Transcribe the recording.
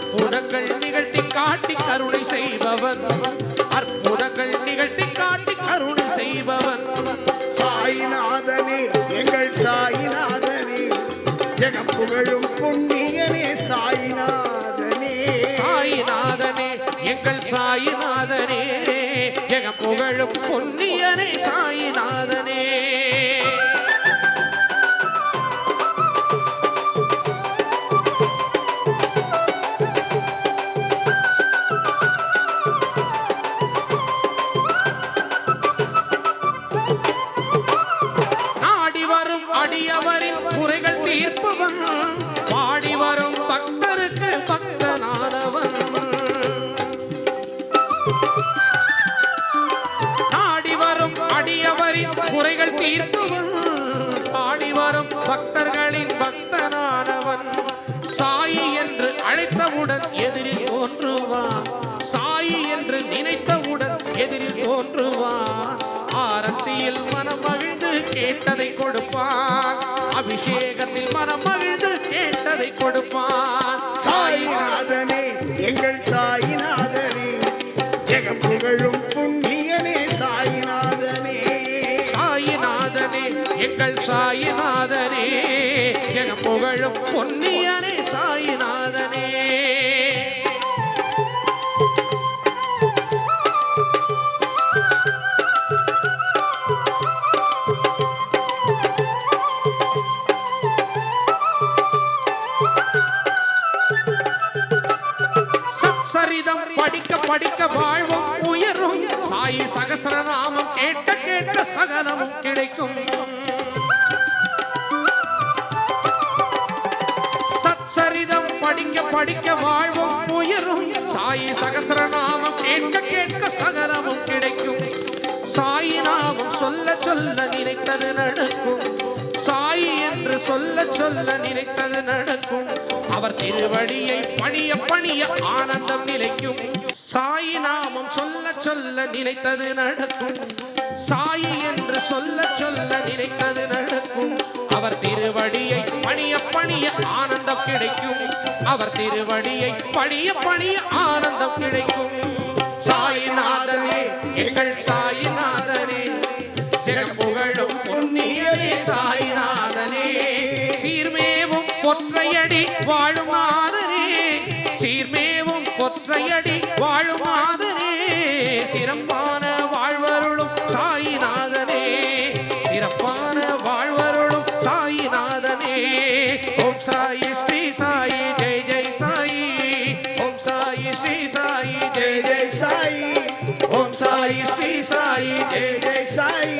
அற்புதங்கள் நிகழ்த்தி காட்டி கருணை செய்பவன், அற்புதங்கள் நிகழ்த்தி காட்டி கருணை செய்பவன். சாயிநாதனே எங்கள் சாயிநாதனே, ஜெகம் புகழும் புண்ணியனே சாயிநாதனே. சாயிநாதனே எங்கள் சாயிநாதனே, ஜெகம் புகழும் புண்ணியனே சாயிநாதனே. அடியவரின் குறைகள் தீர்ப்பவன், பாடி வரும் பக்தருக்கு பக்தனானவன். நாடி வரும் அடியவரின் குறைகள் தீர்ப்பவன், பாடி வரும் பக்தர்களின் பக்தனானவன். சாயி என்று அழைத்தவுடன் எதிரில் தோன்றுவான், சாயி என்று நினைத்தவுடன் எதிரில் தோன்றுவான். ஆரத்தியில் மனம் மகிழ்ந்து கேட்டதை கொடுப்பான், அபிஷேகத்தில் மனம் மகிழ்ந்து கேட்டதை கொடுப்பான். சாயிநாதனே எங்கள் சாயிநாதனே, ஜெகம் புகழும் புண்ணியனே சாயிநாதனே. சாயிநாதனே எங்கள் சாயிநாதனே, ஜெகம் புகழும் பொன்னியனே சாயிநாதனே. சரிதம் படிக்க படிக்க வாழ்வும் உயரும், சாயி சகஸ்ரநாமம் கேட்க கேட்க சகலமும் கிடைக்கும். சச்சரிதம் படிக்க படிக்க வாழ்வும் உயரும், சாயி சகஸ்ரநாமம் கேட்க கேட்க சகலமும் கிடைக்கும். சாயி நாமம் சொல்ல சொல்ல நினைத்தது நடக்கும், சாயி என்று சொல்ல சொல்ல நினைத்தது நடக்கும். அவர் திருவடியை பணிய பணிய ஆனந்தம் நிலைக்கும். சாயி நாமம் சொல்ல சொல்ல நினைத்தது நடக்கும், சாயி என்று சொல்ல சொல்ல நினைத்தது நடக்கும். அவர் திருவடியை பணிய பணிய ஆனந்தம் கிடைக்கும், அவர் திருவடியை பணிய பணிய ஆனந்தம் கிடைக்கும். சாயிநாதனே எங்கள் சாயிநாதனே, ஜெகம் புகழும் புண்ணியனே சாயிநாதனே. சீர்மேவும் பொற்றையடி வாழும் நாதனே, சீர்மேவும் பொற்றையடி வாழும் நாதனே. சிறப்பான வாழ்வருளும் சாயிநாதனே, சிறப்பான வாழ்வருளும் சாயிநாதனே. ஓம் சாயி ஸ்ரீ சாயி ஜெய் ஜெய் சாயி, ஓம் சாயி ஸ்ரீ சாயி ஜெய் ஜெய் சாயி, ஓம் சாயி ஸ்ரீ சாயி ஜெய் ஜெய் சாயி.